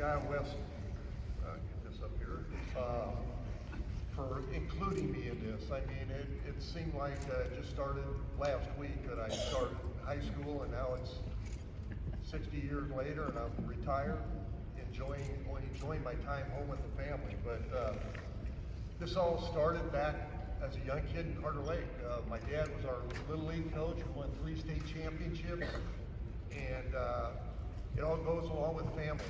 guy West, get this up here, for including me in this. I mean, it seemed like it just started last week that I started high school, and now it's 60 years later, and I'm retired, enjoying my time home with the family. But this all started back as a young kid in Carter Lake. My dad was our Little League coach who won 3 state championships, and it all goes along with family.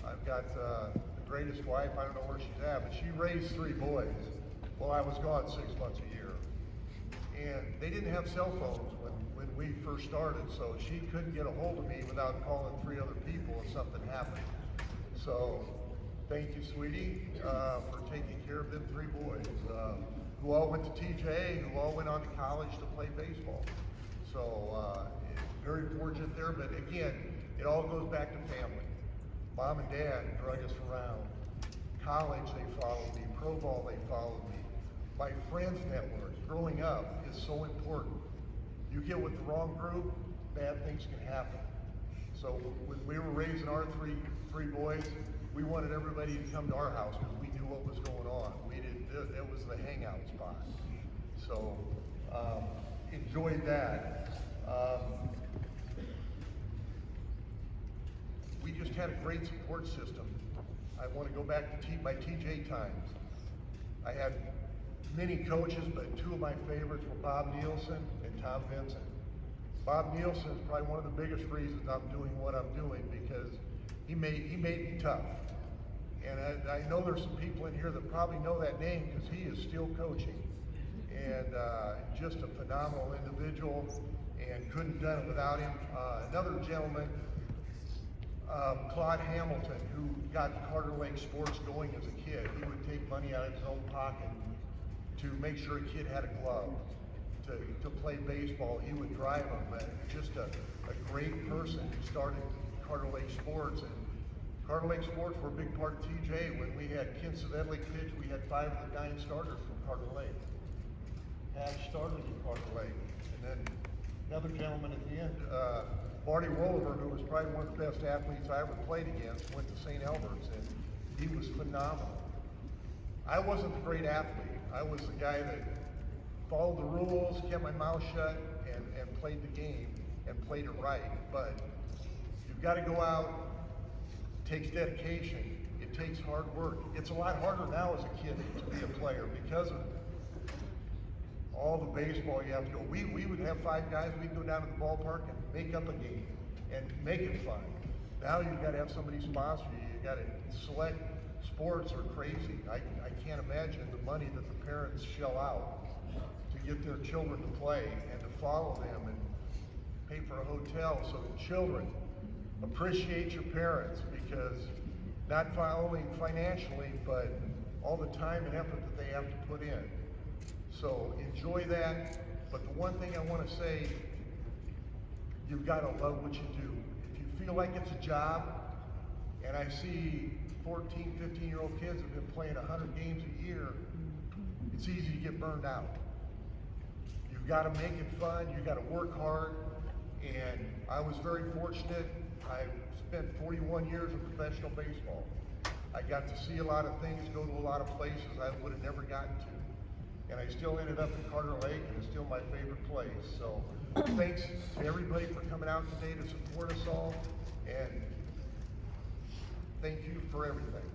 I've got the greatest wife, I don't know where she's at, but she raised 3 boys while I was gone 6 months a year. And they didn't have cell phones when we first started, so she couldn't get a hold of me without calling 3 other people if something happened. So thank you, sweetie, for taking care of them 3 boys, who all went to TJ, who all went on to college to play baseball. So very fortunate there, but again, it all goes back to family. Mom and Dad drug us around. College, they followed me. Pro ball, they followed me. My friends network, growing up, is so important. You get with the wrong group, bad things can happen. So when we were raising our three boys, we wanted everybody to come to our house because we knew what was going on. It was the hangout spot. So enjoyed that. We just had a great support system. I want to go back to my TJ times. I had many coaches, but 2 of my favorites were Bob Nielsen and Tom Vincent. Bob Nielsen is probably one of the biggest reasons I'm doing what I'm doing, because he made me tough. And I know there's some people in here that probably know that name because he is still coaching. And just a phenomenal individual, and couldn't have done it without him. Another gentleman, Claude Hamilton, who got Carter Lake sports going as a kid. He would take money out of his own pocket to make sure a kid had a glove to play baseball. He would drive them. Just a great person who started Carter Lake sports. And Carter Lake sports were a big part of TJ. When we had Ken Savedlik pitch, we had 5 of the 9 starters from Carter Lake. Hatch started in Carter Lake. And then another gentleman at the end, Marty Rolliver, who was probably one of the best athletes I ever played against, went to St. Albert's, and he was phenomenal. I wasn't the great athlete. I was the guy that followed the rules, kept my mouth shut, and played the game and played it right. But you've got to go out. It takes dedication. It takes hard work. It's a lot harder now as a kid to be a player because of all the baseball you have to go. We would have 5 guys. We'd go down to the ballpark and make up a game and make it fun. Now you've got to have somebody sponsor you. You've got to select. Sports are crazy. I can't imagine the money that the parents shell out to get their children to play and to follow them and pay for a hotel. So children, appreciate your parents, because not only financially, but all the time and effort that they have to put in. So enjoy that. But the one thing I want to say, you've got to love what you do. If you feel like it's a job, and I see 14, 15-year-old kids have been playing 100 games a year, it's easy to get burned out. You've got to make it fun. You've got to work hard. And I was very fortunate. I spent 41 years in professional baseball. I got to see a lot of things, go to a lot of places I would have never gotten to. And I still ended up in Carter Lake, and it's still my favorite place. So thanks to everybody for coming out today to support us all. And thank you for everything.